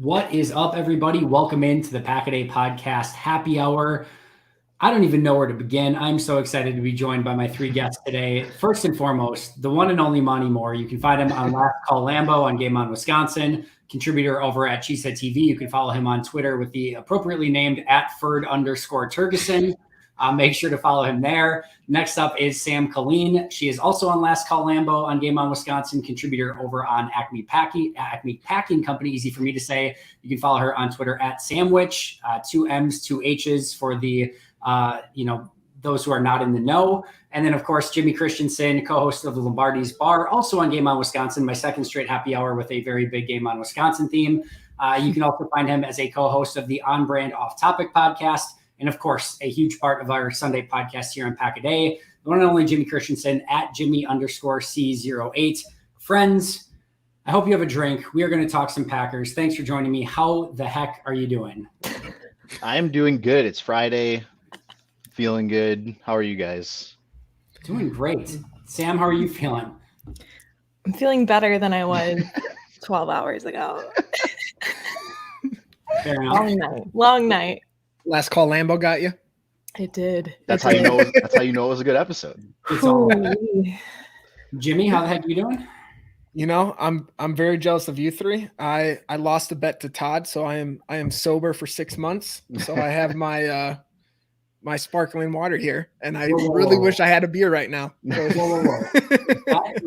What is up, everybody? Welcome into the Pack-A-Day Podcast Happy Hour. I don't even know where to begin. I'm so excited to be joined by my three guests today. First and foremost, the one and only Monte Moore. You can find him on Last Call Lambo on Game On Wisconsin, contributor over at Cheesehead TV. You can follow him on Twitter with the appropriately named @Ferd_Turgeson. Make sure to follow him there. Next up is Sam Colleen. She is also on Last Call Lambo on Game On Wisconsin, contributor over on Acme Packing Company. Easy for me to say. You can follow her on Twitter @Samwich, 2 M's, 2 H's for the those who are not in the know. And then, of course, Jimmy Christensen, co-host of the Lombardi's Bar, also on Game On Wisconsin, my second straight happy hour with a very big Game On Wisconsin theme. You can also find him as a co-host of the On Brand Off Topic podcast. And of course, a huge part of our Sunday podcast here on Pack-A-Day, the one and only Jimmy Christensen @Jimmy_C08. Friends, I hope you have a drink. We are going to talk some Packers. Thanks for joining me. How the heck are you doing? I'm doing good. It's Friday. Feeling good. How are you guys? Doing great. Sam, how are you feeling? I'm feeling better than I was 12 hours ago. Fair enough. Long night. Last Call Lambo got you? It did. That's how you know. That's how you know it was a good episode. It's all right. Jimmy, how the heck are you doing? You know, I'm very jealous of you three. I lost a bet to Todd, so I am sober for 6 months. So I have my my sparkling water here, and I really wish I had a beer right now. Whoa.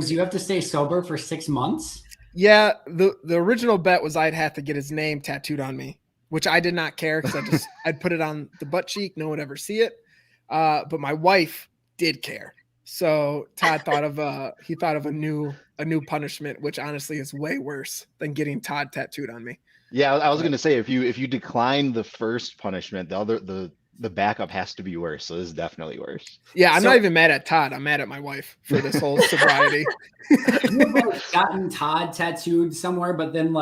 You have to stay sober for 6 months? Yeah, the original bet was I'd have to get his name tattooed on me, which I did not care because I'd put it on the butt cheek. No one would ever see it. But my wife did care. So Todd thought of a new punishment, which honestly is way worse than getting Todd tattooed on me. Yeah, I was gonna say if you decline the first punishment, the backup has to be worse. So this is definitely worse. Yeah, I'm not even mad at Todd. I'm mad at my wife for this whole sobriety. You've gotten Todd tattooed somewhere, but then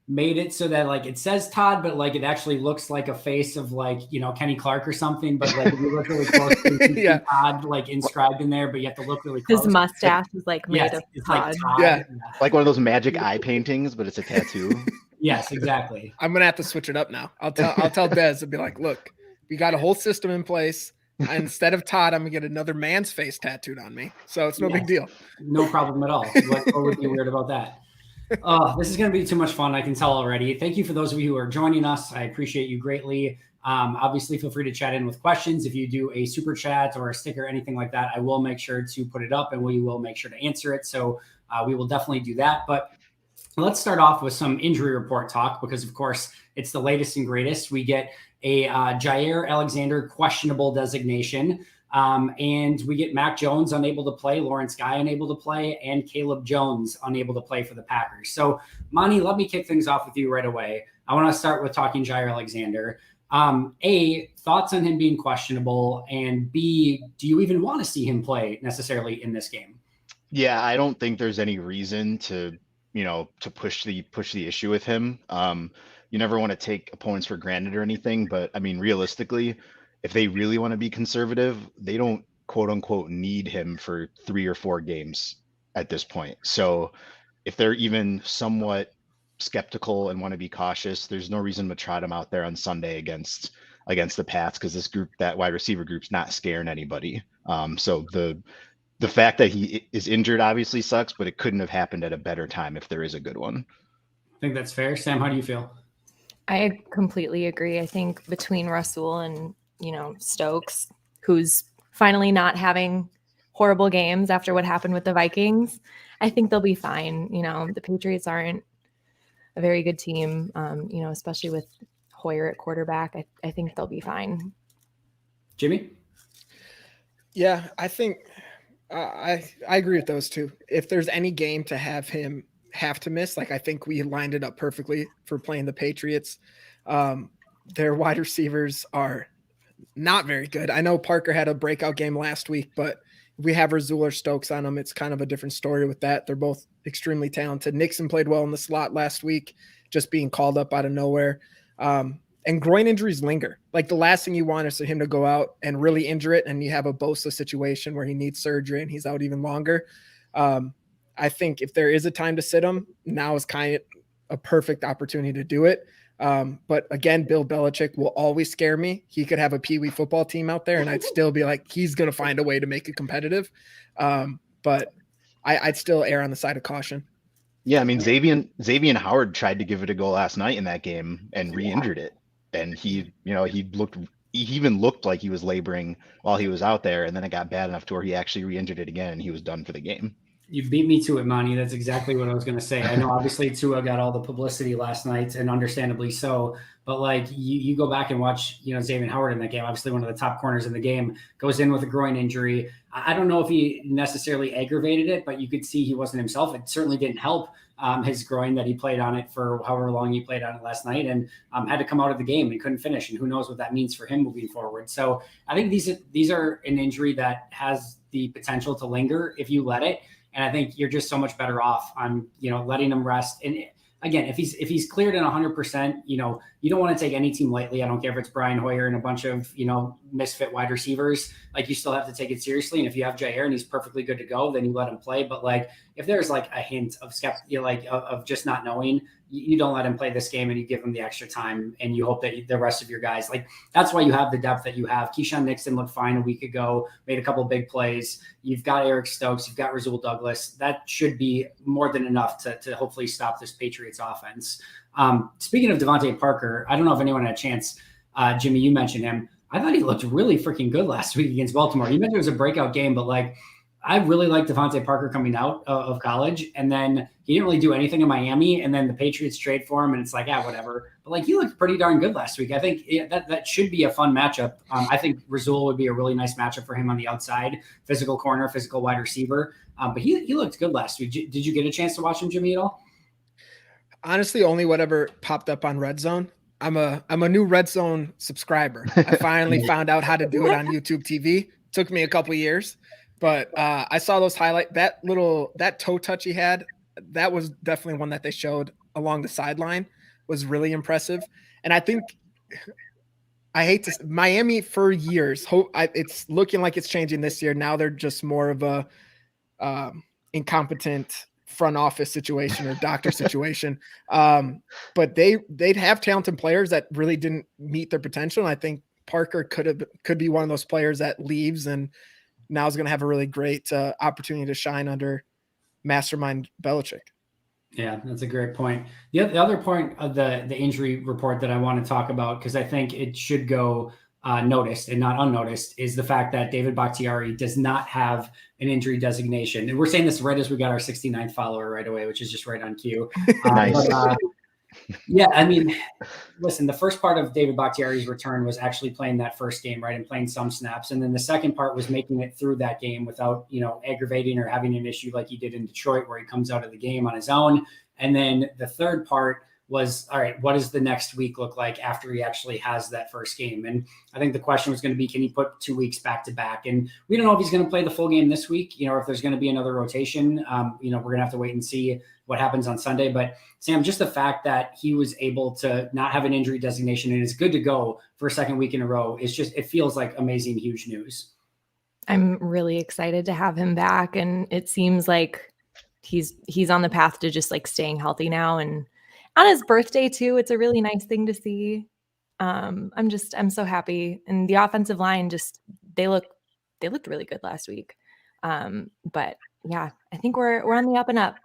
made it so that it says Todd, but it actually looks like a face of Kenny Clark or something. But if you look really close, you Todd inscribed in there, but you have to look really close. His mustache is made of Todd. Todd. Yeah, like one of those magic eye paintings, but it's a tattoo. Yes, exactly. I'm gonna have to switch it up now. I'll tell Des and be like, look, we got a whole system in place. Instead of Todd, I'm gonna get another man's face tattooed on me. So it's no big deal. No problem at all. What would be weird about that? This is going to be too much fun. I can tell already. Thank you for those of you who are joining us. I appreciate you greatly. Obviously, feel free to chat in with questions. If you do a super chat or a sticker, anything like that, I will make sure to put it up and we will make sure to answer it. So we will definitely do that. But let's start off with some injury report talk because, of course, it's the latest and greatest. We get a Jair Alexander questionable designation. And we get Mac Jones unable to play, Lawrence Guy unable to play, and Caleb Jones unable to play for the Packers. So, Monte, let me kick things off with you right away. I want to start with talking Jair Alexander. A, thoughts on him being questionable, and B, do you even want to see him play necessarily in this game? Yeah, I don't think there's any reason to push the issue with him. You never want to take opponents for granted or anything, but I mean, realistically, if they really want to be conservative, they don't quote unquote need him for 3 or 4 games at this point. So if they're even somewhat skeptical and want to be cautious, there's no reason to trot him out there on Sunday against the Pats because this group, that wide receiver group's not scaring anybody. So the fact that he is injured obviously sucks, but it couldn't have happened at a better time if there is a good one. I think that's fair. Sam, how do you feel? I completely agree. I think between Rasul and Stokes, who's finally not having horrible games after what happened with the Vikings, I think they'll be fine. The Patriots aren't a very good team, especially with Hoyer at quarterback. I think they'll be fine. Jimmy? Yeah, I think I agree with those two. If there's any game to have him have to miss, I think we lined it up perfectly for playing the Patriots. Their wide receivers are not very good. I know Parker had a breakout game last week, but if we have Rasul or Stokes on them, it's kind of a different story with that. They're both extremely talented. Nixon played well in the slot last week, just being called up out of nowhere. And groin injuries linger. The last thing you want is for him to go out and really injure it, and you have a Bosa situation where he needs surgery and he's out even longer. I think if there is a time to sit him, now is kind a perfect opportunity to do it. But again, Bill Belichick will always scare me. He could have a peewee football team out there and I'd still be like, he's going to find a way to make it competitive. But I'd still err on the side of caution. Yeah, I mean, Xavier Howard tried to give it a go last night in that game and re-injured it. And he even looked like he was laboring while he was out there. And then it got bad enough to where he actually re-injured it again and he was done for the game. You beat me to it, Monty. That's exactly what I was going to say. I know obviously Tua got all the publicity last night and understandably so, but like you go back and watch, Xavier Howard in that game, obviously one of the top corners in the game, goes in with a groin injury. I don't know if he necessarily aggravated it, but you could see he wasn't himself. It certainly didn't help his groin that he played on it for however long he played on it last night and had to come out of the game and couldn't finish. And who knows what that means for him moving forward. So I think these are an injury that has the potential to linger if you let it. And I think you're just so much better off on, letting him rest. And again, if he's cleared in 100%, you don't want to take any team lightly. I don't care if it's Brian Hoyer and a bunch of, misfit wide receivers. Like you still have to take it seriously. And if you have Jair and he's perfectly good to go, then you let him play. But like, if there's like a hint of of just not knowing, you don't let him play this game and you give him the extra time and you hope that the rest of your guys, like that's why you have the depth that you have. Keyshawn Nixon looked fine a week ago, made a couple big plays. You've got Eric Stokes, you've got Rasul Douglas. That should be more than enough to hopefully stop this Patriots offense. Speaking of Devonte Parker, I don't know if anyone had a chance. Jimmy, you mentioned him. I thought he looked really freaking good last week against Baltimore. You mentioned it was a breakout game, but like, I really liked Devonte Parker coming out of college, and then he didn't really do anything in Miami, and then the Patriots trade for him, and it's like, whatever. But like, he looked pretty darn good last week. I think that should be a fun matchup. I think Rasul would be a really nice matchup for him on the outside, physical corner, physical wide receiver. But he looked good last week. Did you get a chance to watch him, Jimmy, at all? Honestly, only whatever popped up on Red Zone. I'm a new Red Zone subscriber. I finally found out how to do it on YouTube TV. Took me a couple years. But I saw those highlight that toe touch he had. That was definitely one that they showed along the sideline was really impressive. And I think Miami for years. It's looking like it's changing this year. Now they're just more of a incompetent front office situation or doctor situation. But they'd have talented players that really didn't meet their potential. And I think Parker could be one of those players that leaves and now is going to have a really great opportunity to shine under mastermind Belichick. Yeah, that's a great point. The other point of the injury report that I want to talk about, because I think it should go noticed and not unnoticed, is the fact that David Bakhtiari does not have an injury designation. And we're saying this right as we got our 69th follower right away, which is just right on cue. Nice. Yeah, I mean, listen, the first part of David Bakhtiari's return was actually playing that first game, right, and playing some snaps. And then the second part was making it through that game without, aggravating or having an issue like he did in Detroit where he comes out of the game on his own. And then the third part was, all right, what does the next week look like after he actually has that first game? And I think the question was going to be, can he put 2 weeks back to back? And we don't know if he's going to play the full game this week, or if there's going to be another rotation. We're going to have to wait and see what happens on Sunday. But Sam, just the fact that he was able to not have an injury designation and is good to go for a second week in a row, it feels like amazing, huge news. I'm really excited to have him back. And it seems like he's on the path to just like staying healthy now. And on his birthday too, it's a really nice thing to see. I'm so happy. And the offensive line they looked really good last week. But yeah, I think we're on the up and up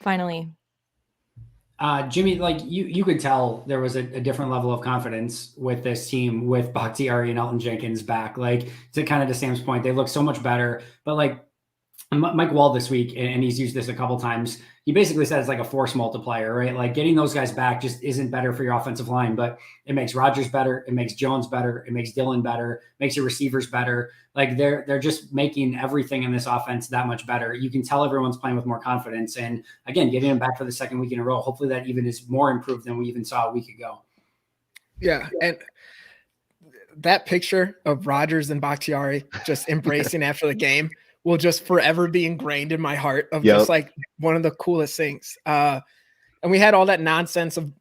finally. Jimmy, like you could tell there was a different level of confidence with this team with Bakhtiari and Elton Jenkins back. Like, to kind of to Sam's point, they look so much better. But like Mike Wall this week, and he's used this a couple times, he basically said it's like a force multiplier, right? Like getting those guys back just isn't better for your offensive line, but it makes Rodgers better, it makes Jones better, it makes Dillon better, makes your receivers better. Like they're just making everything in this offense that much better. You can tell everyone's playing with more confidence. And again, getting them back for the second week in a row, hopefully that even is more improved than we even saw a week ago. Yeah, and that picture of Rodgers and Bakhtiari just embracing after the game will just forever be ingrained in my heart of just like one of the coolest things. And we had all that nonsense of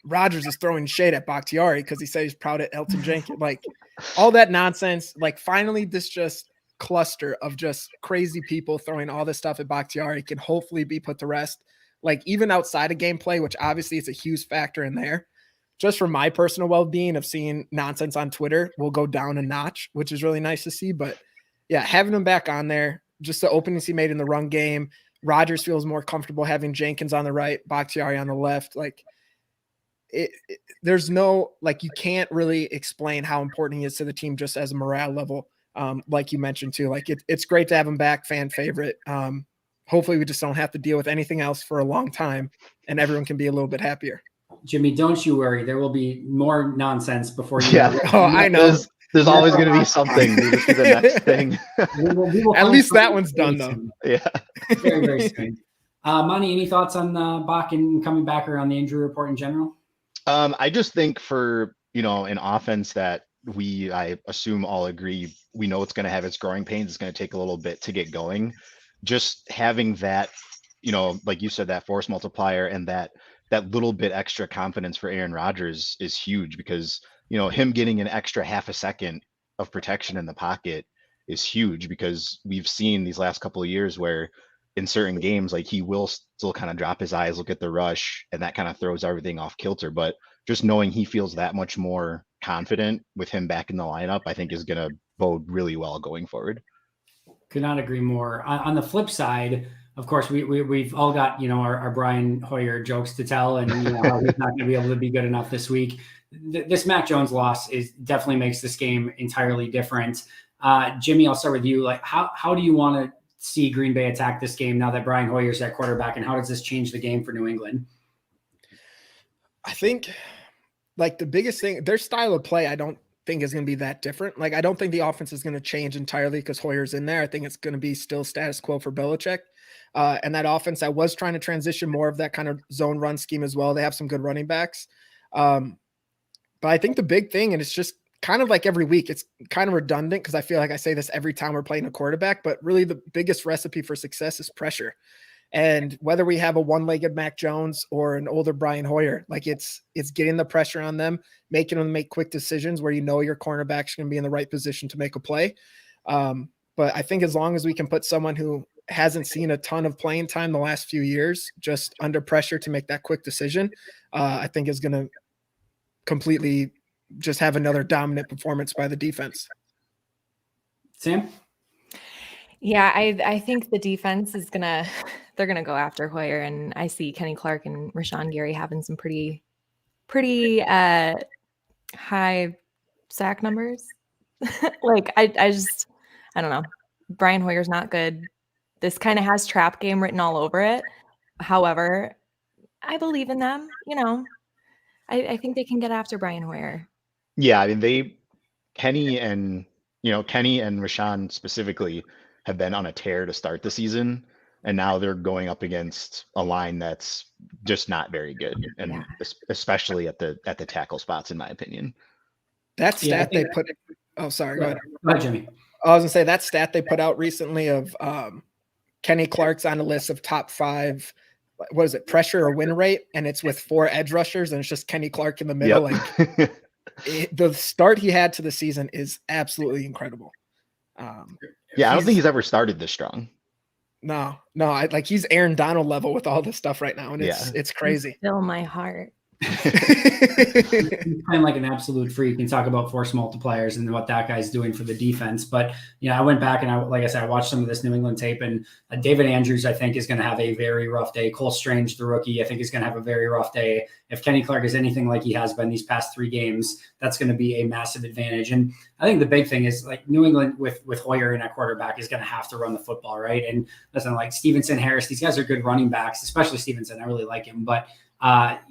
Rodgers is throwing shade at Bakhtiari because he said he's proud of Elton Jenkins. Like all that nonsense, like finally this just cluster of just crazy people throwing all this stuff at Bakhtiari can hopefully be put to rest. like even outside of gameplay, which obviously is a huge factor in there, just for my personal well-being of seeing nonsense on Twitter will go down a notch, which is really nice to see. But yeah, having him back on there, just the openings he made in the run game, Rodgers feels more comfortable having Jenkins on the right, Bakhtiari on the left. Like there's no, like, you can't really explain how important he is to the team just as a morale level. Like you mentioned too, like it's great to have him back, fan favorite. Hopefully we just don't have to deal with anything else for a long time and everyone can be a little bit happier. Jimmy, don't you worry. There will be more nonsense before you. Yeah. Oh, I know. There's always going to be something. Maybe this is the next thing. We will At least that one's done though. Soon. Yeah. Very, very soon. Monty, any thoughts on Bach and coming back or on the injury report in general? I just think for, an offense that I assume all agree, we know it's going to have its growing pains. It's going to take a little bit to get going. Just having that, like you said, that force multiplier and that little bit extra confidence for Aaron Rodgers is huge because, him getting an extra half a second of protection in the pocket is huge because we've seen these last couple of years where in certain games, like he will still kind of drop his eyes, look at the rush, and that kind of throws everything off kilter. But just knowing he feels that much more confident with him back in the lineup, I think is going to bode really well going forward. Could not agree more. On the flip side, of course, we've all got, our Brian Hoyer jokes to tell, and how he's not going to be able to be good enough this week. This Mac Jones loss definitely makes this game entirely different. Jimmy, I'll start with you. Like, how do you want to see Green Bay attack this game now that Brian Hoyer's at quarterback, and how does this change the game for New England? I think, like, the biggest thing, their style of play, I don't think is going to be that different. Like, I don't think the offense is going to change entirely because Hoyer's in there. I think it's going to be still status quo for Belichick. And that offense, I was trying to transition more of that kind of zone run scheme as well. They have some good running backs. But I think the big thing, and it's just kind of like every week, it's kind of redundant because I feel like I say this every time we're playing a quarterback, but really the biggest recipe for success is pressure. And whether we have a one-legged Mac Jones or an older Brian Hoyer, like it's getting the pressure on them, making them make quick decisions where your cornerback's going to be in the right position to make a play. But I think as long as we can put someone who hasn't seen a ton of playing time the last few years just under pressure to make that quick decision, I think is going to completely just have another dominant performance by the defense. Sam? Yeah, I think the defense is they're gonna go after Hoyer, and I see Kenny Clark and Rashawn Gary having some pretty high sack numbers. Like I don't know. Brian Hoyer's not good. This kind of has trap game written all over it. However, I believe in them. I think they can get after Brian Hoyer. Yeah, I mean Kenny and Rashawn specifically have been on a tear to start the season, and now they're going up against a line that's just not very good, and especially at the tackle spots, in my opinion. That stat they put. Oh, sorry. Go ahead. Go ahead, Jimmy. I was gonna say that stat they put out recently of Kenny Clark's on a list of top 5. What is it? Pressure or win rate, and it's with 4 edge rushers, and it's just Kenny Clark in the middle. Yep. Like the start he had to the season is absolutely incredible. Yeah, I don't think he's ever started this strong. No, he's Aaron Donald level with all this stuff right now, and it's crazy. Fill my heart. He's playing like an absolute freak and talk about force multipliers and what that guy's doing for the defense. But I went back and I watched some of this New England tape, and David Andrews, I think, is going to have a very rough day. Cole Strange, the rookie, I think is going to have a very rough day. If Kenny Clark is anything like he has been these past 3 games, that's going to be a massive advantage. And I think the big thing is, like, New England with Hoyer in at quarterback is going to have to run the football, right? And listen, like Stevenson, Harris, these guys are good running backs, especially Stevenson. I really like him, but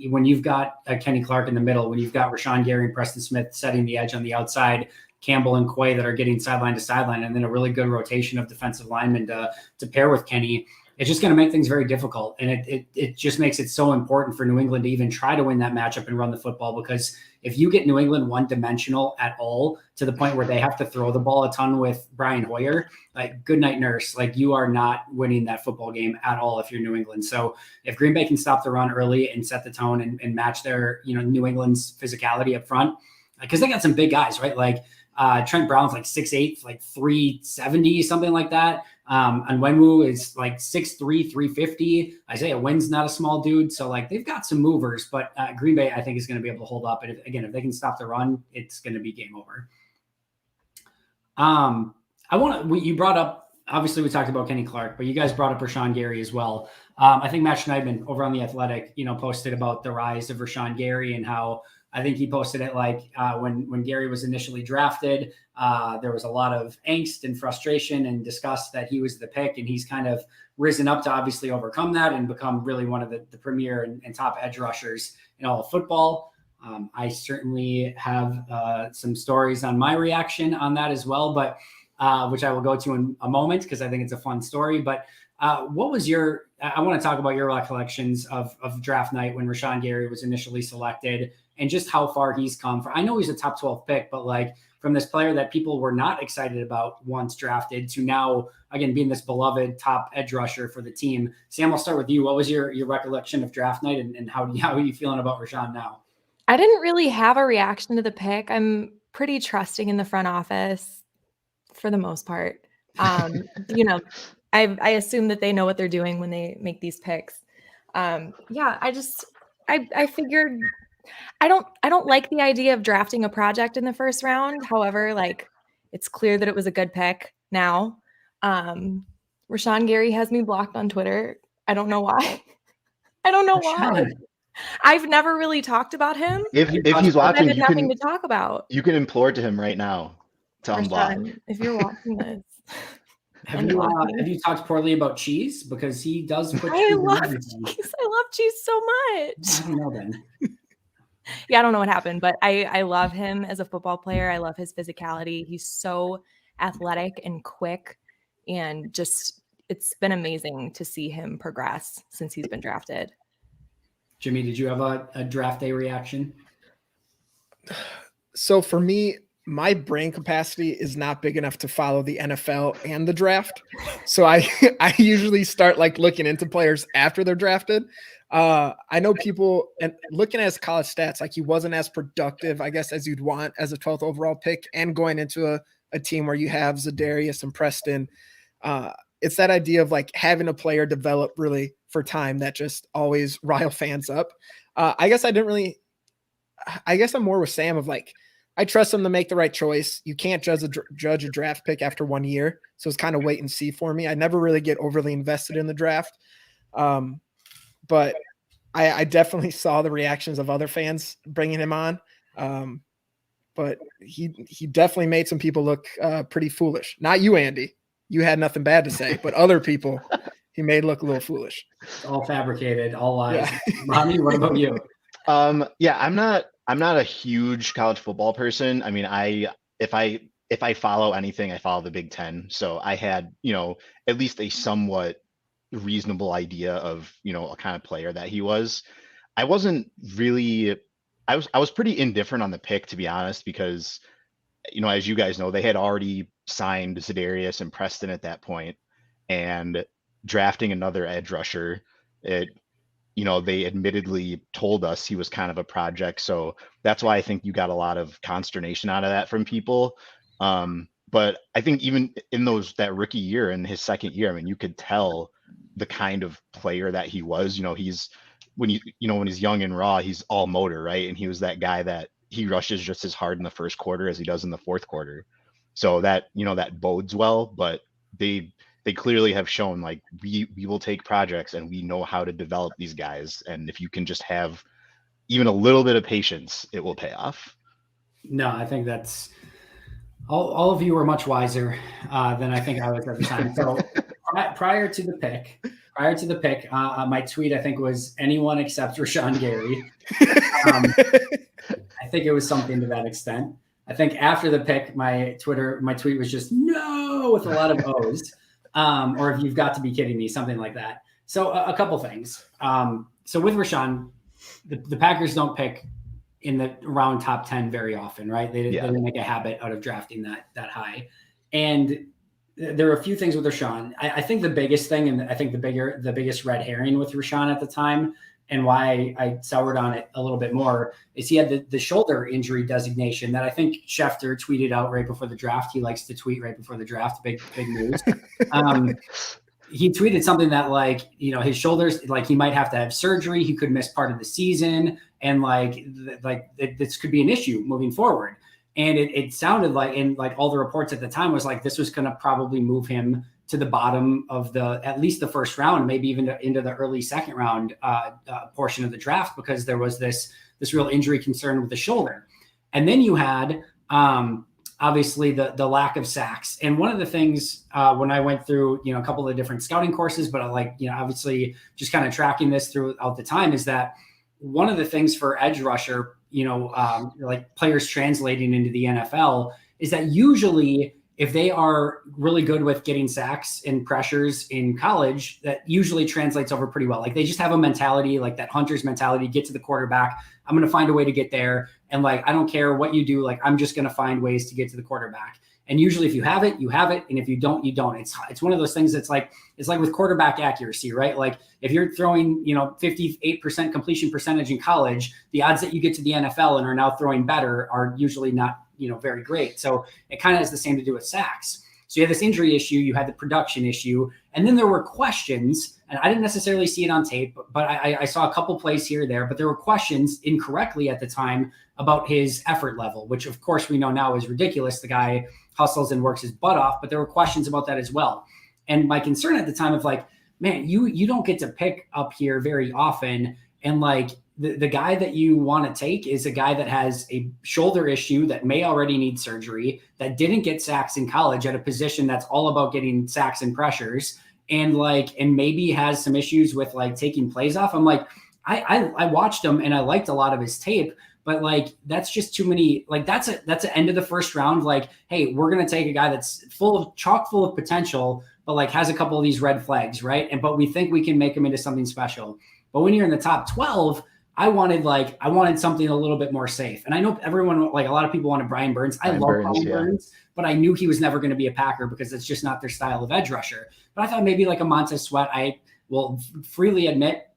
when you've got Kenny Clark in the middle, when you've got Rashawn Gary and Preston Smith setting the edge on the outside, Campbell and Quay that are getting sideline to sideline, and then a really good rotation of defensive linemen to pair with Kenny, it's just going to make things very difficult. And it just makes it so important for New England to even try to win that matchup and run the football, because if you get New England one-dimensional at all to the point where they have to throw the ball a ton with Brian Hoyer, like, good night, nurse. Like, you are not winning that football game at all if you're New England. So if Green Bay can stop the run early and set the tone and match their, New England's physicality up front, because they got some big guys, right? Like, Trent Brown's like 6'8", like 370, something like that. And Wenwu is like 6'3", 350. Isaiah Wynn's not a small dude. So like they've got some movers, but Green Bay, I think, is going to be able to hold up. And if they can stop the run, it's going to be game over. You brought up, obviously we talked about Kenny Clark, but you guys brought up Rashawn Gary as well. I think Matt Schneidman over on The Athletic, posted about the rise of Rashawn Gary and how I think he posted it like when Gary was initially drafted, there was a lot of angst and frustration and disgust that he was the pick, and he's kind of risen up to obviously overcome that and become really one of the premier and top edge rushers in all of football. I certainly have some stories on my reaction on that as well, but which I will go to in a moment because I think it's a fun story. But what was I want to talk about your recollections of draft night when Rashawn Gary was initially selected and just how far he's come. I know he's a top 12 pick, but like from this player that people were not excited about once drafted to now, again, being this beloved top edge rusher for the team. Sam, I'll start with you. What was your recollection of draft night and how are you feeling about Rashawn now? I didn't really have a reaction to the pick. I'm pretty trusting in the front office for the most part. I assume that they know what they're doing when they make these picks. I figured I don't like the idea of drafting a project in the first round. However, like it's clear that it was a good pick now. Rashawn Gary has me blocked on Twitter. I don't know why. Why. I've never really talked about him. If he's watching, I had nothing to talk about. You can implore to him right now to unblock. If you're watching this. Have you talked poorly about cheese? Because he does put I love cheese. I love cheese so much. I don't know then. Yeah, I don't know what happened, but I love him as a football player. I love his physicality. He's so athletic and quick, and just it's been amazing to see him progress since he's been drafted. Jimmy, did you have a draft day reaction? So for me, my brain capacity is not big enough to follow the NFL and the draft. So I usually start like looking into players after they're drafted. I know people, and looking at his college stats, like he wasn't as productive, I guess, as you'd want as a 12th overall pick, and going into a team where you have Zadarius and Preston. It's that idea of like having a player develop really for time that just always rile fans up. I guess I'm more with Sam of like, I trust him to make the right choice. You can't judge a draft pick after 1 year. So it's kind of wait and see for me. I never really get overly invested in the draft. But I definitely saw the reactions of other fans bringing him on. But he definitely made some people look pretty foolish. Not you, Andy. You had nothing bad to say, but other people he made look a little foolish. All fabricated, all lies. Yeah. Mommy, what about you? I'm not a huge college football person. I mean, if I follow anything, I follow the Big Ten. So I had, at least a somewhat reasonable idea of, a kind of player that he was. I wasn't really, I was pretty indifferent on the pick, to be honest, because, as you guys know, they had already signed Zadarius and Preston at that point, and drafting another edge rusher, they admittedly told us he was kind of a project. So that's why I think you got a lot of consternation out of that from people. But I think even in that rookie year and his second year, I mean, you could tell the kind of player that he was. He's when he's young and raw, he's all motor, right? And he was that guy that he rushes just as hard in the first quarter as he does in the fourth quarter. So that, that bodes well, but they clearly have shown like we will take projects and we know how to develop these guys. And if you can just have even a little bit of patience, it will pay off. No, I think that's all of you are much wiser than I think I was at the time. So prior to the pick, my tweet, I think, was anyone except Rashawn Gary. I think it was something to that extent. I think after the pick, my tweet was just no with a lot of O's. Or if you've got to be kidding me, something like that. So a couple things. So with Rashawn, the Packers don't pick in the round top 10 very often, right? They didn't make a habit out of drafting that high. And there are a few things with Rashawn. I think the biggest thing, and I think the biggest red herring with Rashawn at the time, and why I soured on it a little bit more is he had the shoulder injury designation that I think Schefter tweeted out right before the draft. He likes to tweet right before the draft, big news. He tweeted something that like, his shoulders, like he might have to have surgery. He could miss part of the season. And this could be an issue moving forward. And it sounded like, in like all the reports at the time was like, this was going to probably move him to the bottom of at least the first round, maybe even into the early second round portion of the draft, because there was this real injury concern with the shoulder. And then you had obviously the lack of sacks. And one of the things when I went through, a couple of different scouting courses, but obviously just kind of tracking this throughout the time, is that one of the things for edge rusher, like players translating into the NFL, is that usually if they are really good with getting sacks and pressures in college, that usually translates over pretty well. Like they just have a mentality, like that hunter's mentality, get to the quarterback. I'm going to find a way to get there. And like, I don't care what you do. Like, I'm just going to find ways to get to the quarterback. And usually if you have it, you have it. And if you don't, you don't. It's one of those things that's like, it's like with quarterback accuracy, right? Like if you're throwing, 58% completion percentage in college, the odds that you get to the NFL and are now throwing better are usually not, very great. So it kind of has the same to do with sacks. So you had this injury issue, you had the production issue, and then there were questions, and I didn't necessarily see it on tape, but I saw a couple plays here or there, but there were questions incorrectly at the time about his effort level, which of course we know now is ridiculous. The guy hustles and works his butt off, but there were questions about that as well. And my concern at the time of like, man, you don't get to pick up here very often. And like the guy that you want to take is a guy that has a shoulder issue that may already need surgery, that didn't get sacks in college at a position that's all about getting sacks and pressures, and maybe has some issues with like taking plays off. I'm like, I watched him and I liked a lot of his tape, but like, that's just too many. Like that's an end of the first round. Like, hey, we're going to take a guy that's chock full of potential, but like has a couple of these red flags. Right. But we think we can make him into something special. But when you're in the top 12, I wanted something a little bit more safe. And I know everyone, like a lot of people wanted Brian Burns. I love Brian Burns, but I knew he was never going to be a Packer because it's just not their style of edge rusher. But I thought maybe like a Monte Sweat. I will freely admit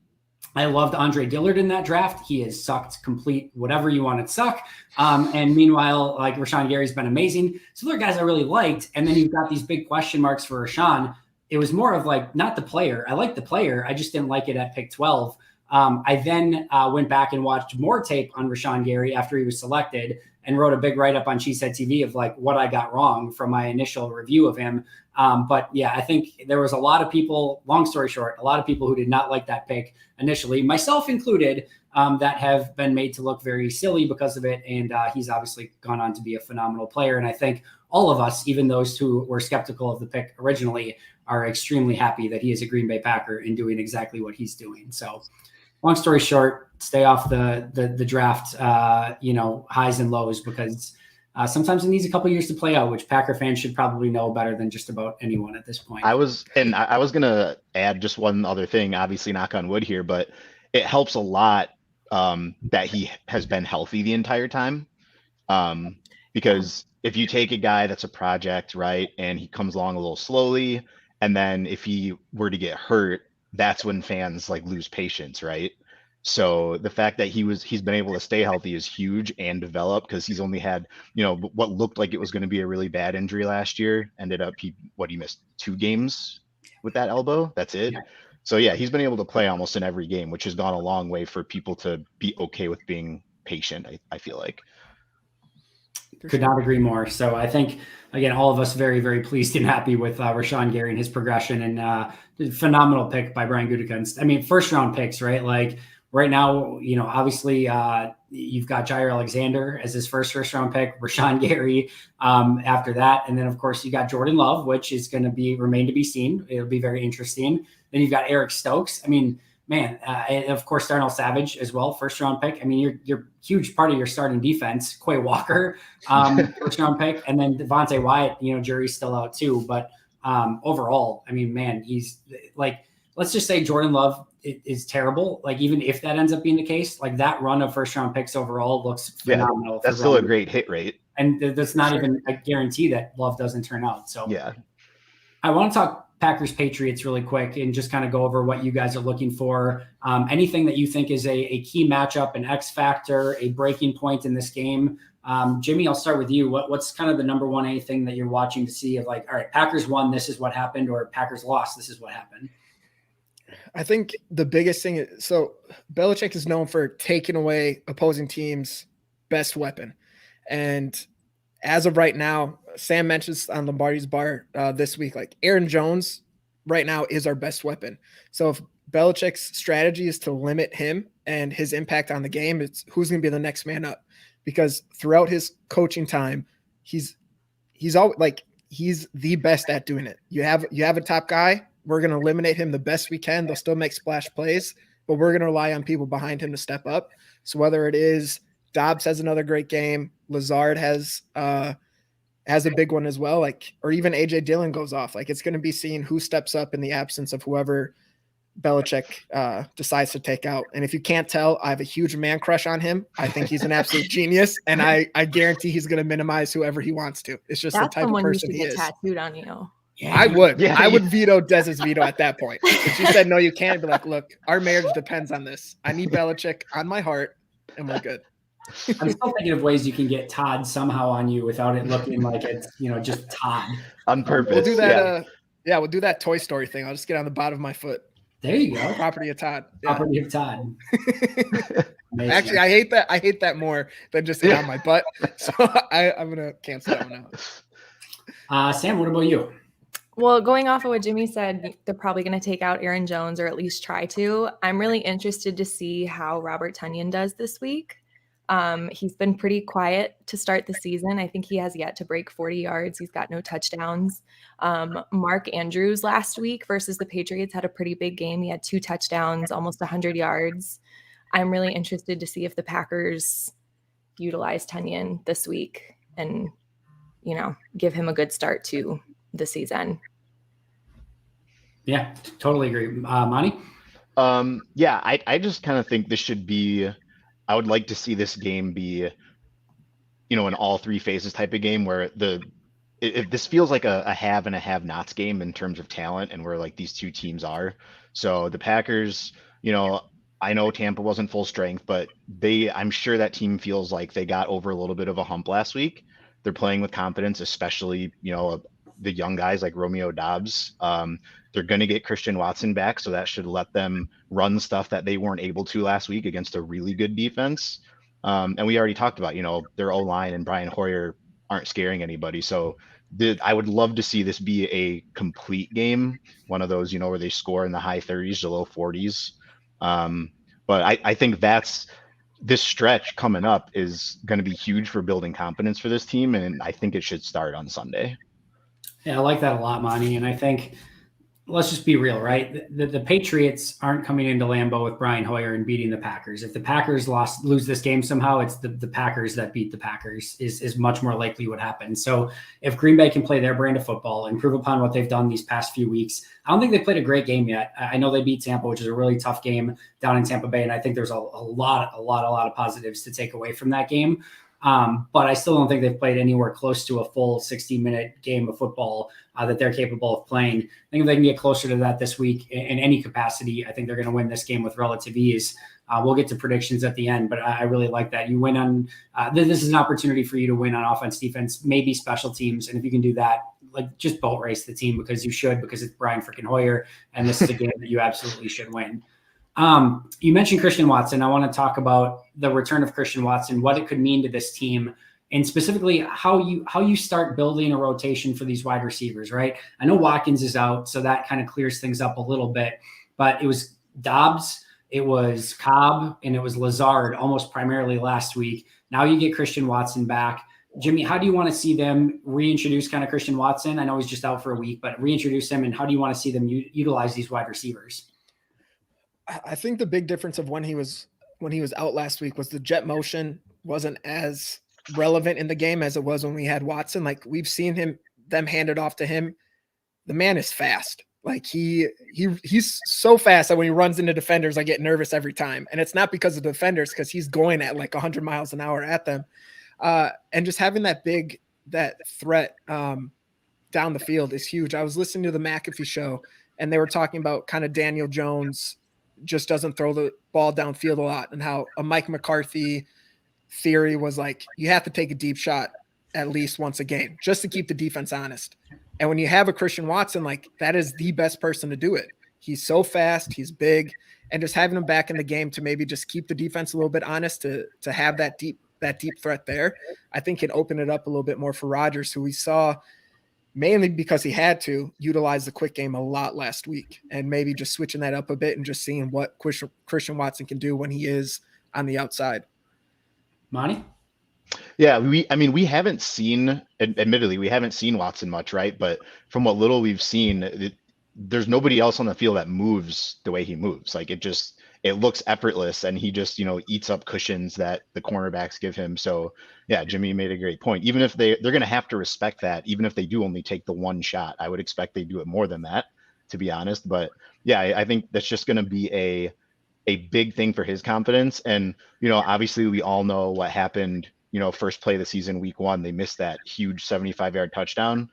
I loved Andre Dillard in that draft. He has sucked complete whatever you want to suck. And meanwhile, like Rashawn Gary's been amazing. So there are guys I really liked. And then you've got these big question marks for Rashawn. It was more of like, not the player. I liked the player. I just didn't like it at pick 12. I then went back and watched more tape on Rashawn Gary after he was selected and wrote a big write-up on Cheesehead TV of like what I got wrong from my initial review of him. But yeah, I think there was a lot of people, long story short, a lot of people who did not like that pick initially, myself included, that have been made to look very silly because of it. And he's obviously gone on to be a phenomenal player. And I think all of us, even those who were skeptical of the pick originally, are extremely happy that he is a Green Bay Packer and doing exactly what he's doing. So long story short, stay off the draft, highs and lows, because sometimes it needs a couple years to play out, which Packer fans should probably know better than just about anyone at this point. I was going to add just one other thing, obviously knock on wood here, but it helps a lot that he has been healthy the entire time. Because if you take a guy that's a project, right, and he comes along a little slowly, and then if he were to get hurt, that's when fans like lose patience, right? So the fact that he's been able to stay healthy is huge and develop, because he's only had, what looked like it was going to be a really bad injury last year. Ended up he missed 2 games with that elbow. That's it. Yeah. So yeah, he's been able to play almost in every game, which has gone a long way for people to be okay with being patient. I feel like. Could not agree more. So I think, again, all of us very, very pleased and happy with Rashawn Gary and his progression, and phenomenal pick by Brian Gutekunst. I mean, first round picks, right? Like right now, obviously you've got Jair Alexander as his first round pick, Rashawn Gary after that. And then of course you got Jordan Love, which is going to remain to be seen. It'll be very interesting. Then you've got Eric Stokes. I mean, man, and of course, Darnell Savage as well, first round pick. I mean, you're huge part of your starting defense. Quay Walker, first round pick, and then Devonte Wyatt. Jury's still out too. But overall, I mean, man, he's like, let's just say Jordan Love is terrible. Like, even if that ends up being the case, like that run of first round picks overall looks phenomenal. That's still a great hit rate, and that's not even a guarantee that Love doesn't turn out. So yeah, I want to talk Packers Patriots really quick and just kind of go over what you guys are looking for. Anything that you think is a key matchup, an X factor, a breaking point in this game. Jimmy, I'll start with you. What's kind of the number 1A thing that you're watching to see of like, all right, Packers won, this is what happened, or Packers lost, this is what happened? I think the biggest thing is, so Belichick is known for taking away opposing teams' best weapon. And as of right now, Sam mentions on Lombardi's Bar this week, like Aaron Jones right now is our best weapon. So if Belichick's strategy is to limit him and his impact on the game, it's who's going to be the next man up. Because throughout his coaching time, he's always like, he's the best at doing it. You have a top guy. We're going to eliminate him the best we can. They'll still make splash plays, but we're going to rely on people behind him to step up. So whether it is Dobbs has another great game, Lazard has a big one as well, like, or even AJ Dillon goes off. Like, it's going to be seeing who steps up in the absence of whoever Belichick decides to take out. And if you can't tell, I have a huge man crush on him. I think he's an absolute genius, and I guarantee he's going to minimize whoever he wants to. It's just the type of person he is. Tattooed on you. Yeah, I would. Yeah. I would veto Dez's veto at that point. If you said no, you can't, be like, look, our marriage depends on this. I need Belichick on my heart, and we're good. I'm still thinking of ways you can get Todd somehow on you without it looking like it's, just Todd. On purpose. We'll do that. We'll do that Toy Story thing. I'll just get on the bottom of my foot. There you go. Property of Todd. Yeah. Property of Todd. Actually, I hate that more than just on my butt. So I'm going to cancel that one out. Sam, what about you? Well, going off of what Jimmy said, they're probably going to take out Aaron Jones, or at least try to. I'm really interested to see how Robert Tonyan does this week. He's been pretty quiet to start the season. I think he has yet to break 40 yards. He's got no touchdowns. Mark Andrews last week versus the Patriots had a pretty big game. He had 2 touchdowns, almost 100 yards. I'm really interested to see if the Packers utilize Tonyan this week and, give him a good start to the season. Yeah, totally agree. Monte? Yeah, I just kind of think this should be, I would like to see this game be, an all 3 phases type of game where if this feels like a have and a have nots game in terms of talent and where like these two teams are. So the Packers, I know Tampa wasn't full strength, but I'm sure that team feels like they got over a little bit of a hump last week. They're playing with confidence, especially, the young guys like Romeo Dobbs. They're going to get Christian Watson back, so that should let them run stuff that they weren't able to last week against a really good defense. And we already talked about, their O-line and Brian Hoyer aren't scaring anybody. So I would love to see this be a complete game, one of those, where they score in the high 30s to low 40s. But I think this stretch coming up is going to be huge for building confidence for this team, and I think it should start on Sunday. Yeah, I like that a lot, Monte. And I think, let's just be real, right? The Patriots aren't coming into Lambeau with Brian Hoyer and beating the Packers. If the Packers lose this game somehow, it's the Packers that beat the Packers is much more likely what happens. So if Green Bay can play their brand of football, improve upon what they've done these past few weeks, I don't think they played a great game yet. I know they beat Tampa, which is a really tough game down in Tampa Bay, and I think there's a lot of positives to take away from that game. But I still don't think they've played anywhere close to a full 60-minute game of football that they're capable of playing. I think if they can get closer to that this week in any capacity, I think they're going to win this game with relative ease. We'll get to predictions at the end, but I really like that. You win on this is an opportunity for you to win on offense, defense, maybe special teams. And if you can do that, like, just boat race the team because it's Brian freaking Hoyer. And this is a game that you absolutely should win. You mentioned Christian Watson. I want to talk about the return of Christian Watson, what it could mean to this team, and specifically how you start building a rotation for these wide receivers, right? I know Watkins is out, so that kind of clears things up a little bit, but it was Dobbs, it was Cobb, and it was Lazard almost primarily last week. Now you get Christian Watson back. Jimmy, how do you want to see them reintroduce kind of Christian Watson? I know he's just out for a week, but reintroduce him, and how do you want to see them utilize these wide receivers? I think the big difference of when he was out last week was the jet motion wasn't as relevant in the game as it was when we had Watson. Like, we've seen them hand it off to him. The man is fast. Like, he's so fast that when he runs into defenders, I get nervous every time. And it's not because of the defenders, because he's going at like 100 miles an hour at them. And just having that threat to down the field is huge. I was listening to the McAfee show, and they were talking about kind of Daniel Jones just doesn't throw the ball downfield a lot, and how a Mike McCarthy theory was like, you have to take a deep shot at least once a game just to keep the defense honest. And when you have a Christian Watson, like, that is the best person to do it. He's so fast, he's big, and just having him back in the game to maybe just keep the defense a little bit honest, to have that deep threat there, I think can open it up a little bit more for Rodgers, who we saw mainly because he had to utilize the quick game a lot last week, and maybe just switching that up a bit and just seeing what Christian Watson can do when he is on the outside. Monty? Yeah, we haven't seen, admittedly, we haven't seen Watson much, right? But from what little we've seen, there's nobody else on the field that moves the way he moves. Like, it looks effortless, and he just, eats up cushions that the cornerbacks give him. So yeah, Jimmy made a great point. Even if they're going to have to respect that, even if they do only take the one shot, I would expect they do it more than that, to be honest. But yeah, I think that's just going to be a big thing for his confidence. And, obviously we all know what happened, first play of the season, week 1, they missed that huge 75-yard touchdown.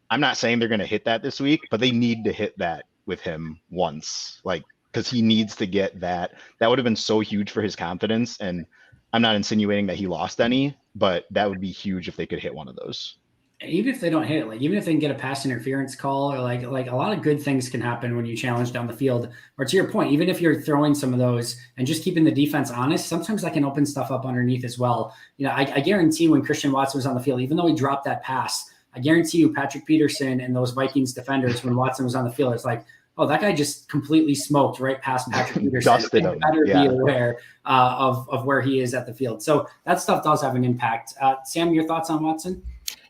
I'm not saying they're going to hit that this week, but they need to hit that with him once, because he needs to get that. That would have been so huge for his confidence. And I'm not insinuating that he lost any, but that would be huge if they could hit one of those. Even if they don't hit it, even if they can get a pass interference call, or like a lot of good things can happen when you challenge down the field. Or to your point, even if you're throwing some of those and just keeping the defense honest, sometimes that can open stuff up underneath as well. I guarantee when Christian Watson was on the field, even though he dropped that pass, I guarantee you Patrick Peterson and those Vikings defenders, when Watson was on the field, it's like, oh, that guy just completely smoked right past Patrick Peterson. Dusted him. Better be aware of where he is at the field. So that stuff does have an impact. Sam, your thoughts on Watson?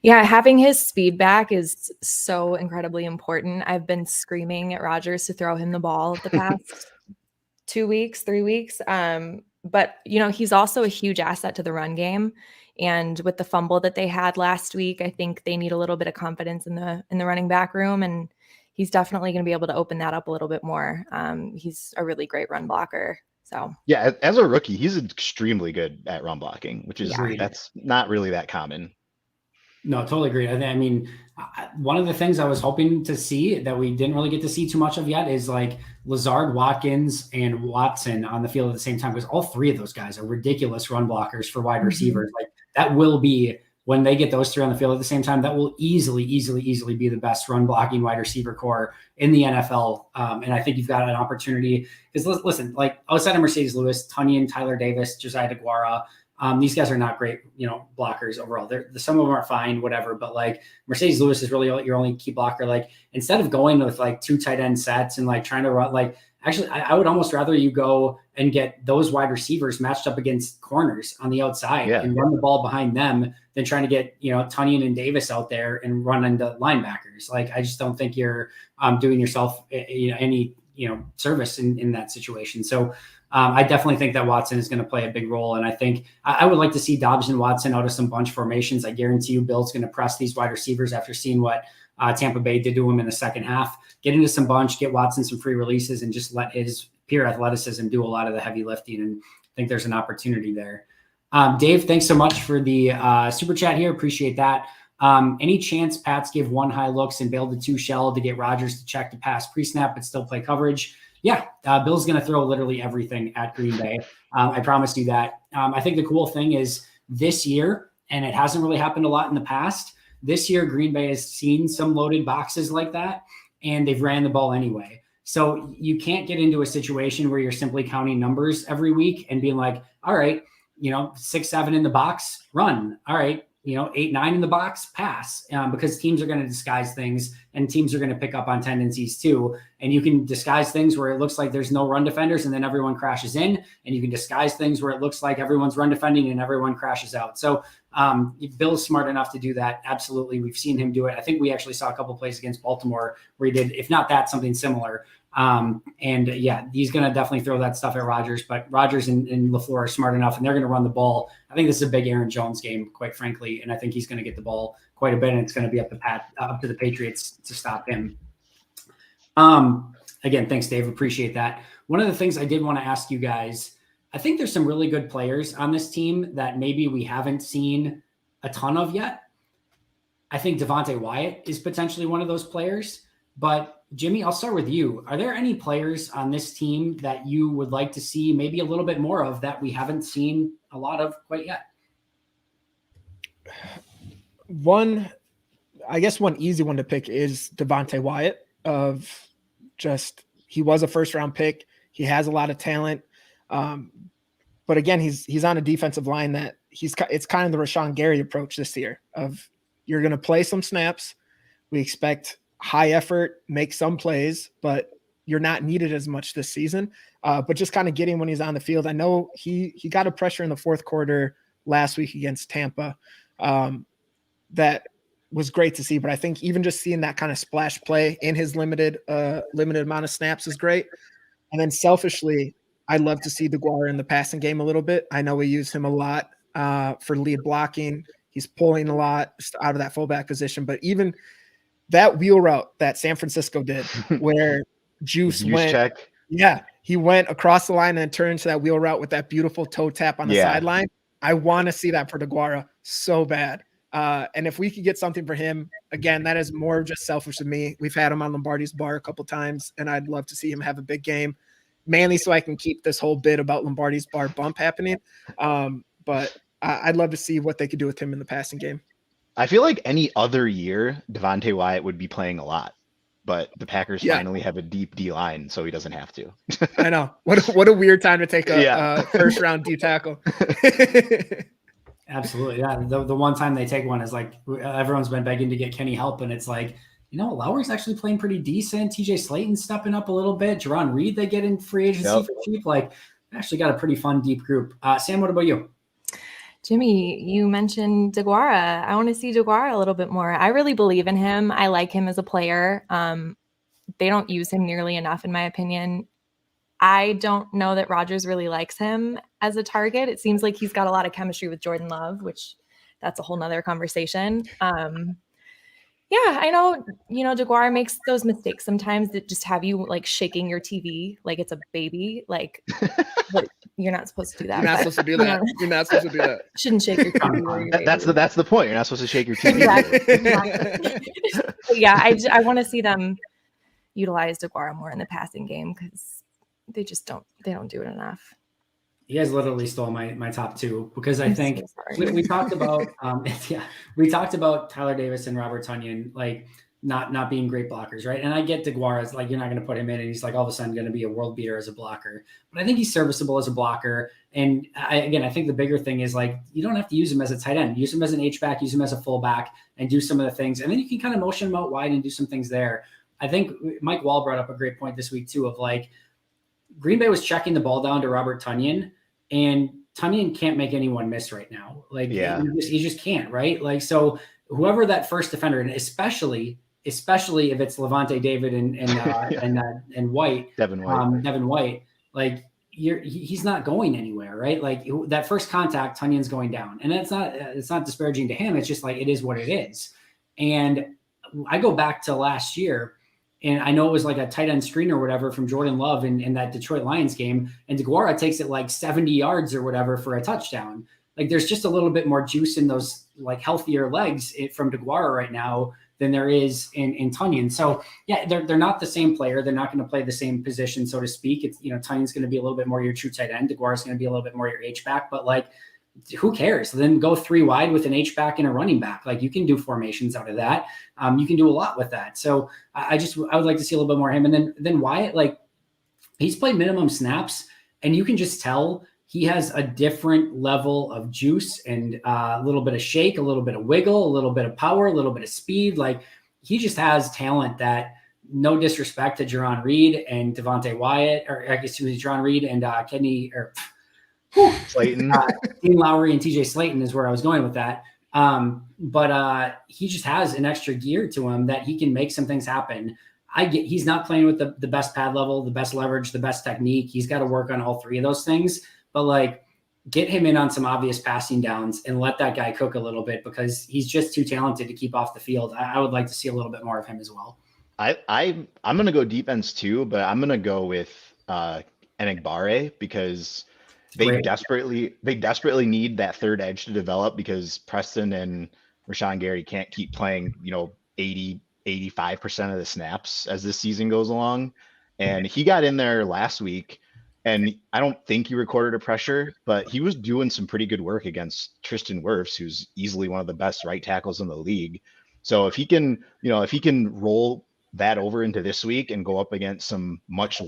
Yeah, having his speed back is so incredibly important. I've been screaming at Rodgers to throw him the ball the past 2 weeks, 3 weeks. But, he's also a huge asset to the run game. And with the fumble that they had last week, I think they need a little bit of confidence in the running back room. And he's definitely going to be able to open that up a little bit more. He's a really great run blocker. So yeah, as a rookie, he's extremely good at run blocking, which is that's not really that common. No, totally agree. I mean, one of the things I was hoping to see that we didn't really get to see too much of yet is like Lazard, Watkins, and Watson on the field at the same time, because all three of those guys are ridiculous run blockers for wide receivers. Like, that will be, when they get those three on the field at the same time, that will easily be the best run blocking wide receiver core in the NFL. And I think you've got an opportunity, because listen, like outside of Mercedes Lewis, Tunyon, Tyler Davis, Josiah DeGuara, these guys are not great, blockers overall. Some of them are fine, whatever. But like Mercedes Lewis is really your only key blocker. Like, instead of going with like 2 tight end sets and like trying to run, like, actually, I would almost rather you go and get those wide receivers matched up against corners on the outside and run the ball behind them than trying to get, Tunyon and Davis out there and run into linebackers. Like, I just don't think you're doing yourself any service in that situation. So I definitely think that Watson is going to play a big role. And I think I would like to see Dobbs and Watson out of some bunch formations. I guarantee you Bill's going to press these wide receivers after seeing what Tampa Bay did to him in the second half. Get into some bunch, get Watson some free releases, and just let his pure athleticism do a lot of the heavy lifting. And I think there's an opportunity there. Dave, thanks so much for the super chat here. Appreciate that. Any chance Pats give 1 high looks and bail the 2 shell to get Rodgers to check the pass pre-snap but still play coverage? Yeah, Bill's going to throw literally everything at Green Bay. I promise you that. I think the cool thing is this year, and it hasn't really happened a lot in the past, this year Green Bay has seen some loaded boxes like that, and they've ran the ball anyway. So you can't get into a situation where you're simply counting numbers every week and being like, all right, 6, 7 in the box, run. All right, 8, 9 in the box, pass, because teams are going to disguise things and teams are going to pick up on tendencies too. And you can disguise things where it looks like there's no run defenders and then everyone crashes in, and you can disguise things where it looks like everyone's run defending and everyone crashes out. So Bill's smart enough to do that. Absolutely. We've seen him do it. I think we actually saw a couple of plays against Baltimore where he did, if not that, something similar. And yeah, he's going to definitely throw that stuff at Rodgers, but Rodgers and LaFleur are smart enough and they're going to run the ball. I think this is a big Aaron Jones game, quite frankly. And I think he's going to get the ball quite a bit, and it's going to be up to the Patriots to stop him. Again, thanks, Dave. Appreciate that. One of the things I did want to ask you guys, I think there's some really good players on this team that maybe we haven't seen a ton of yet. I think Devonte Wyatt is potentially one of those players. But Jimmy, I'll start with you. Are there any players on this team that you would like to see maybe a little bit more of that we haven't seen a lot of quite yet? One easy one to pick is Devonte Wyatt. He was a first round pick. He has a lot of talent. But again, he's on a defensive line that it's kind of the Rashawn Gary approach this year of you're going to play some snaps. We expect high effort, make some plays, but you're not needed as much this season. But just kind of getting when he's on the field. I know he got a pressure in the fourth quarter last week against Tampa. That was great to see, but I think even just seeing that kind of splash play in his limited amount of snaps is great. And then selfishly, I'd love to see DeGuara in the passing game a little bit. I know we use him a lot for lead blocking. He's pulling a lot out of that fullback position, but even that wheel route that San Francisco did where Juice went, check. Yeah, he went across the line and then turned into that wheel route with that beautiful toe tap on the sideline. I want to see that for DeGuara so bad. And if we could get something for him, again, that is more just selfish than me. We've had him on Lombardi's bar a couple times, and I'd love to see him have a big game, mainly so I can keep this whole bit about Lombardi's bar bump happening. But I'd love to see what they could do with him in the passing game. I feel like any other year, Devonte Wyatt would be playing a lot, but the Packers finally have a deep D line, so he doesn't have to. I know. What a weird time to take a first round D tackle. Absolutely. Yeah. The one time they take one is like everyone's been begging to get Kenny help, and it's like, Lowry's actually playing pretty decent. TJ Slayton's stepping up a little bit. Jerron Reed, they get in free agency for cheap. Like, actually got a pretty fun, deep group. Sam, what about you? Jimmy, you mentioned DeGuara. I want to see DeGuara a little bit more. I really believe in him. I like him as a player. They don't use him nearly enough, in my opinion. I don't know that Rodgers really likes him as a target. It seems like he's got a lot of chemistry with Jordan Love, which that's a whole nother conversation. I know, DeGuara makes those mistakes sometimes that just have you like shaking your TV like it's a baby. Like, but you're not supposed to do that. You're not supposed to do that. You're not supposed to do that. Shouldn't shake your TV. That's the point. You're not supposed to shake your TV. Exactly. I want to see them utilize DeGuara more in the passing game because they don't do it enough. You guys literally stole my top two because I think we talked about we talked about Tyler Davis and Robert Tonyan like not being great blockers, right? And I get DeGuara's like you're not going to put him in and he's like all of a sudden going to be a world beater as a blocker, but I think he's serviceable as a blocker. And I think the bigger thing is like you don't have to use him as a tight end, use him as an H-back, use him as a fullback, and do some of the things, and then you can kind of motion him out wide and do some things there. I think Mike Wall brought up a great point this week too of like Green Bay was checking the ball down to Robert Tonyan. And Tonyan can't make anyone miss right now. Like he just can't, right? Like, so whoever that first defender, and especially if it's Levante David and White, Devin White, like he's not going anywhere, right? Like that first contact, Tonyan's going down, and it's not disparaging to him. It's just like, it is what it is. And I go back to last year, and I know it was like a tight end screen or whatever from Jordan Love in that Detroit Lions game. And DeGuara takes it like 70 yards or whatever for a touchdown. Like there's just a little bit more juice in those like healthier legs from DeGuara right now than there is in Tonyan. So yeah, they're not the same player. They're not going to play the same position, so to speak. It's, Tonyan's going to be a little bit more your true tight end. DeGuara's going to be a little bit more your H-back, but like, who cares? Then go three wide with an H-back and a running back. Like you can do formations out of that. You can do a lot with that. So I would like to see a little bit more of him. And then Wyatt, like he's played minimum snaps and you can just tell he has a different level of juice and a little bit of shake, a little bit of wiggle, a little bit of power, a little bit of speed. Like he just has talent that, no disrespect to Jerron Reed and Devonte Wyatt, or I guess it was Jerron Reed and Kenny or Slayton, Dean Lowry and TJ Slayton is where I was going with that. But he just has an extra gear to him that he can make some things happen. He's not playing with the best pad level, the best leverage, the best technique. He's got to work on all three of those things, but like get him in on some obvious passing downs and let that guy cook a little bit because he's just too talented to keep off the field. I would like to see a little bit more of him as well. I'm going to go defense too, but I'm going to go with Enagbare because they desperately need that third edge to develop because Preston and Rashawn Gary can't keep playing, 85% of the snaps as this season goes along. And he got in there last week, and I don't think he recorded a pressure, but he was doing some pretty good work against Tristan Wirfs, who's easily one of the best right tackles in the league. So if he can roll that over into this week and go up against some much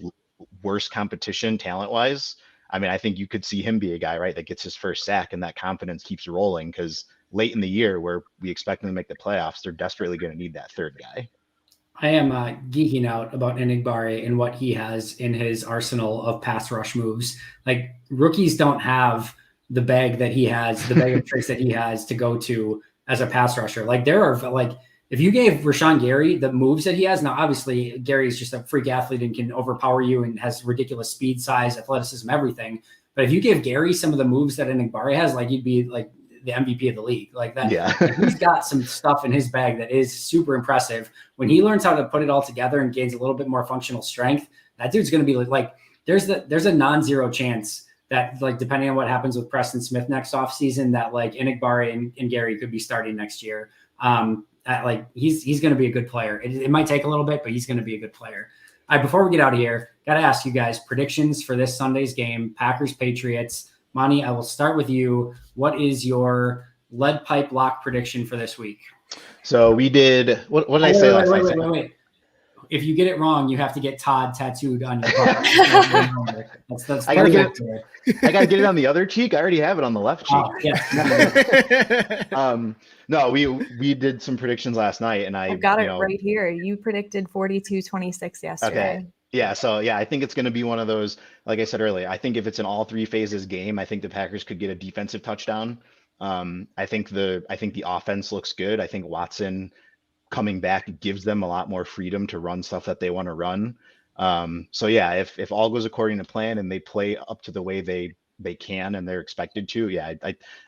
worse competition talent-wise, I mean, I think you could see him be a guy, right, that gets his first sack and that confidence keeps rolling, because late in the year where we expect them to make the playoffs, they're desperately going to need that third guy. I am geeking out about Enigbare and what he has in his arsenal of pass rush moves. Like, rookies don't have the bag that he has, the bag of tricks that he has to go to as a pass rusher. Like, there are, like, if you gave Rashawn Gary the moves that he has, now obviously Gary is just a freak athlete and can overpower you and has ridiculous speed, size, athleticism, everything. But if you give Gary some of the moves that Enigbare has, like, he'd be like the MVP of the league. Like that. Yeah. He's got some stuff in his bag that is super impressive. When he learns how to put it all together and gains a little bit more functional strength, that dude's going to be like there's a non-zero chance that, like, depending on what happens with Preston Smith next offseason, that like Enigbare and Gary could be starting next year. Like he's going to be a good player. It might take a little bit, but he's going to be a good player. All right, before we get out of here, got to ask you guys predictions for this Sunday's game, Packers Patriots. Monty, I will start with you. What is your lead pipe lock prediction for this week? So we did. What did I say last night? Wait. If you get it wrong, you have to get Todd tattooed on your butt. That's I gotta get it on the other cheek. I already have it on the left cheek. Oh, yeah. No, we did some predictions last night, and I've got it right here. You predicted 42-26 yesterday. Okay. Yeah. So yeah, I think it's going to be one of those, like I said earlier, I think if it's an all three phases game, I think the Packers could get a defensive touchdown. I think the offense looks good. I think Watson coming back gives them a lot more freedom to run stuff that they want to run. So yeah, if all goes according to plan and they play up to the way they can and they're expected to, yeah,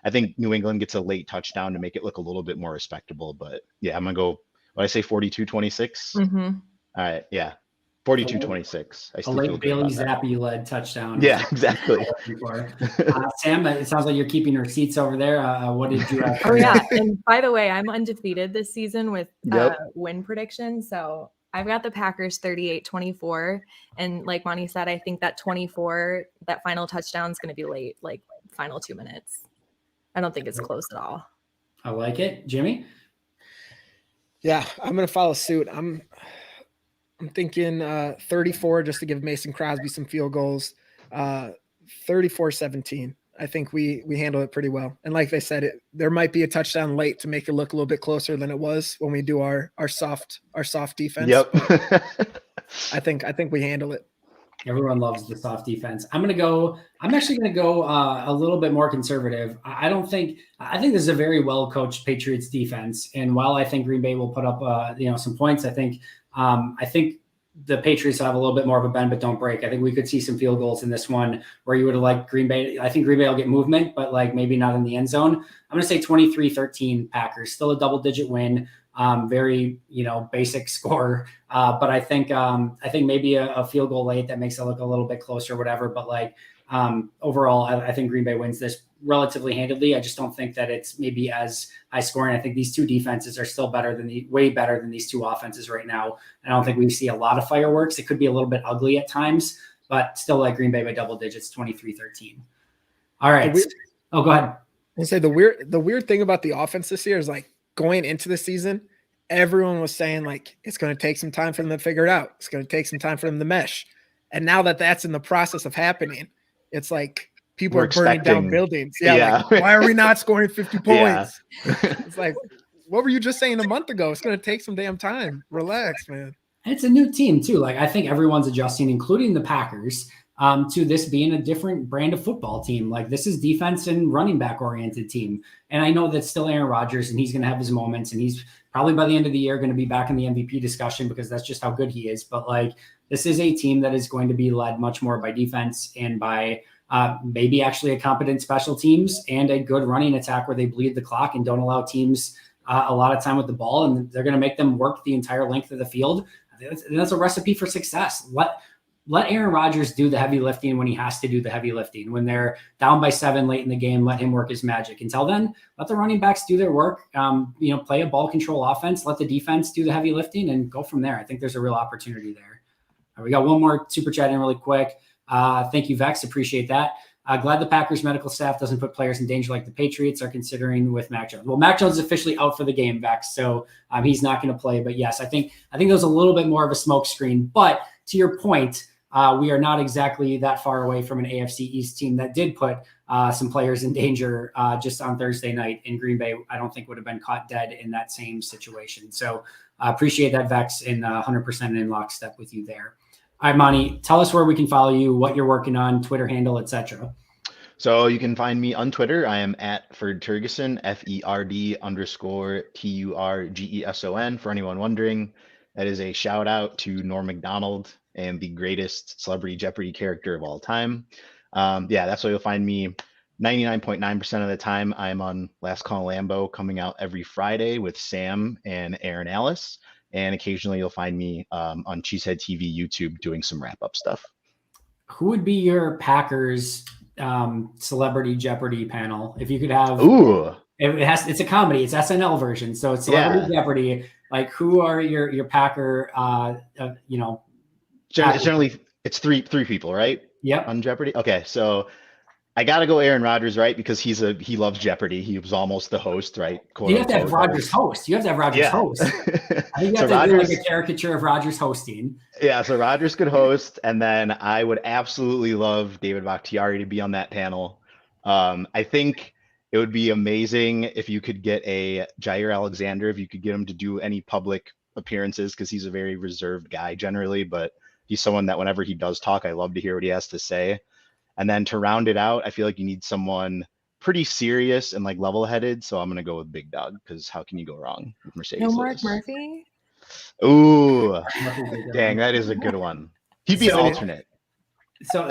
I think New England gets a late touchdown to make it look a little bit more respectable. But yeah, I'm gonna go. What I say, 42-26. Mm-hmm. All right, yeah. 42-26. A late Bailey Zappi led touchdown. Yeah, exactly. Sam, it sounds like you're keeping receipts over there. What did you have? Oh, yeah. And by the way, I'm undefeated this season with win prediction. So I've got the Packers 38-24. And like Monty said, I think that 24, that final touchdown is going to be late, like final 2 minutes. I don't think it's close at all. I like it. Jimmy? Yeah, I'm going to follow suit. I'm thinking 34 just to give Mason Crosby some field goals. 34-17. I think we handle it pretty well. And like they said, there might be a touchdown late to make it look a little bit closer than it was when we do our soft defense. Yep. I think we handle it. Everyone loves the soft defense. I'm actually going to go a little bit more conservative. I think this is a very well coached Patriots defense. And while I think Green Bay will put up some points, I think the Patriots have a little bit more of a bend, but don't break. I think we could see some field goals in this one where you would have liked Green Bay. I think Green Bay will get movement, but like maybe not in the end zone. I'm going to say 23-13 Packers, still a double-digit win. Very, basic score. But I think maybe a field goal late that makes it look a little bit closer, whatever. But like overall, I think Green Bay wins this relatively handedly. I just don't think that it's maybe as high scoring. I think these two defenses are still way better than these two offenses right now. I don't think we see a lot of fireworks. It could be a little bit ugly at times, but still like Green Bay by double digits, 23-13. All right. Go ahead. I say the weird thing about the offense this year is like going into the season, everyone was saying like, it's going to take some time for them to figure it out. It's going to take some time for them to mesh. And now that that's in the process of happening, it's like, people are burning down buildings. Yeah. Like, why are we not scoring 50 points? Yeah. It's like, what were you just saying a month ago? It's going to take some damn time. Relax, man. It's a new team too. Like I think everyone's adjusting, including the Packers, to this being a different brand of football team. Like this is defense and running back oriented team. And I know that's still Aaron Rodgers and he's going to have his moments and he's probably by the end of the year going to be back in the MVP discussion because that's just how good he is. But like, this is a team that is going to be led much more by defense and by maybe actually a competent special teams and a good running attack where they bleed the clock and don't allow teams a lot of time with the ball. And they're going to make them work the entire length of the field. And that's a recipe for success. let Aaron Rodgers do the heavy lifting when he has to do the heavy lifting. When they're down by 7 late in the game, let him work his magic. Until then, let the running backs do their work. Play a ball control offense, let the defense do the heavy lifting, and go from there. I think there's a real opportunity there. We got one more super chat in really quick. Thank you, Vex. Appreciate that. Glad the Packers medical staff doesn't put players in danger like the Patriots are considering with Mac Jones. Well, Mac Jones is officially out for the game, Vex, so he's not going to play. But yes, I think there was a little bit more of a smoke screen. But to your point, we are not exactly that far away from an AFC East team that did put some players in danger just on Thursday night in Green Bay. I don't think would have been caught dead in that same situation. So I appreciate that, Vex, and 100% in lockstep with you there. All right, Monte, tell us where we can follow you, what you're working on, Twitter handle, etc. So you can find me on Twitter. I am at Ferd Turgeson, FERD_TURGESON. For anyone wondering, that is a shout out to Norm Macdonald and the greatest Celebrity Jeopardy character of all time. That's where you'll find me 99.9% of the time. I'm on Last Call Lambo, coming out every Friday with Sam and Aaron Alice. And occasionally you'll find me on Cheesehead TV YouTube doing some wrap-up stuff. Who would be your Packers Celebrity Jeopardy panel if you could have? Ooh, it's a comedy. It's SNL version, so it's Celebrity Jeopardy. Like, who are your Packer? Generally, it's three people, right? Yep. On Jeopardy. Okay, so I gotta go Aaron Rodgers, right? Because he loves Jeopardy. He was almost the host, right? You have to have Rodgers host. You have to have Rodgers host. I think you have to do like a caricature of Rodgers hosting. Yeah, so Rodgers could host, and then I would absolutely love David Bakhtiari to be on that panel. I think it would be amazing if you could get a Jair Alexander, if you could get him to do any public appearances, because he's a very reserved guy generally, but he's someone that whenever he does talk, I love to hear what he has to say. And then to round it out, I feel like you need someone pretty serious and like level-headed. So I'm going to go with Big Dog, because how can you go wrong with Mercedes? No Mark Murphy? Ooh, dang, that is a good one. He'd be an alternate. So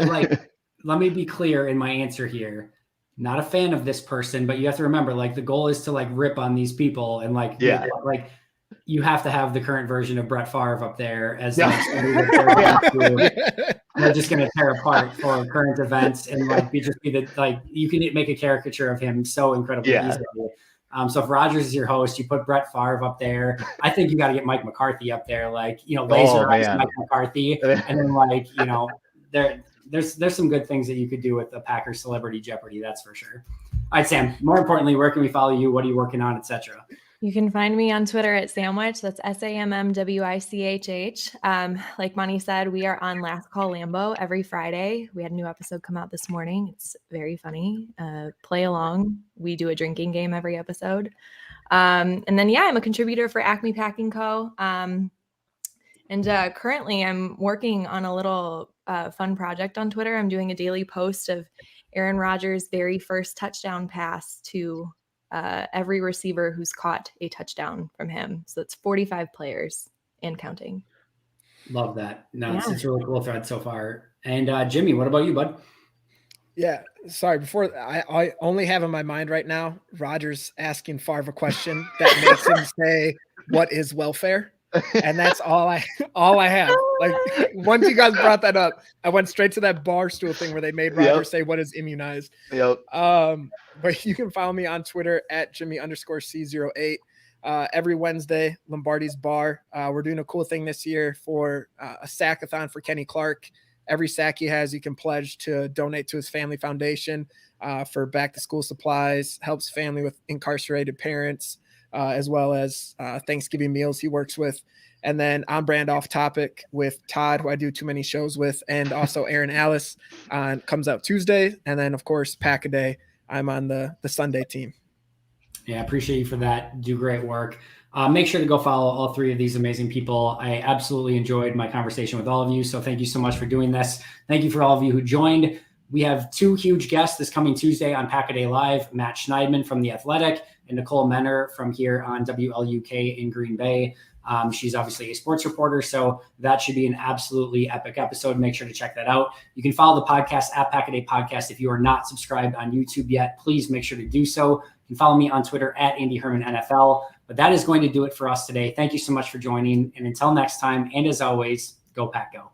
let me be clear in my answer here. Not a fan of this person, but you have to remember, like, the goal is to like rip on these people and you have to have the current version of Brett Favre up there as they're just going to tear apart for current events and you can make a caricature of him so incredibly easily. So if Rodgers is your host, you put Brett Favre up there. I think you got to get Mike McCarthy up there, laser eyes Mike McCarthy, and then there's some good things that you could do with the Packers Celebrity Jeopardy. That's for sure. All right, Sam. More importantly, where can we follow you? What are you working on, etc.? You can find me on Twitter at Samwich. That's SAMMWICHH. Like Monte said, we are on Last Call Lambo every Friday. We had a new episode come out this morning. It's very funny. Play along. We do a drinking game every episode. And then, I'm a contributor for Acme Packing Co. And currently I'm working on a little fun project on Twitter. I'm doing a daily post of Aaron Rodgers' very first touchdown pass to every receiver who's caught a touchdown from him. So it's 45 players and counting. Love that. No, it's a really cool thread so far. And Jimmy, what about you, bud? Yeah, sorry. Before I only have in my mind right now, Rodgers asking Favre a question that makes him say, "What is welfare?" And that's all I have. Like, once you guys brought that up, I went straight to that Barstool thing where they made Rodgers say, "What is immunized?" Yep. But you can follow me on Twitter at Jimmy_C08. Every Wednesday, Lombardi's Bar. We're doing a cool thing this year for a sackathon for Kenny Clark. Every sack he has, you can pledge to donate to his family foundation for back to school supplies, helps family with incarcerated parents, as well as Thanksgiving meals he works with. And then on brand off topic with Todd, who I do too many shows with, and also Aaron Alice comes out Tuesday. And then, of course, Pack a Day. I'm on the Sunday team. Yeah, I appreciate you for that. Do great work. Make sure to go follow all three of these amazing people. I absolutely enjoyed my conversation with all of you. So thank you so much for doing this. Thank you for all of you who joined. We have two huge guests this coming Tuesday on Pack a Day Live, Matt Schneidman from The Athletic and Nicole Menner from here on WLUK in Green Bay. She's obviously a sports reporter, so that should be an absolutely epic episode. Make sure to check that out. You can follow the podcast at Pack a Day Podcast. If you are not subscribed on YouTube yet, please make sure to do so. You can follow me on Twitter at Andy Herman NFL. But that is going to do it for us today. Thank you so much for joining. And until next time, and as always, go Pack Go.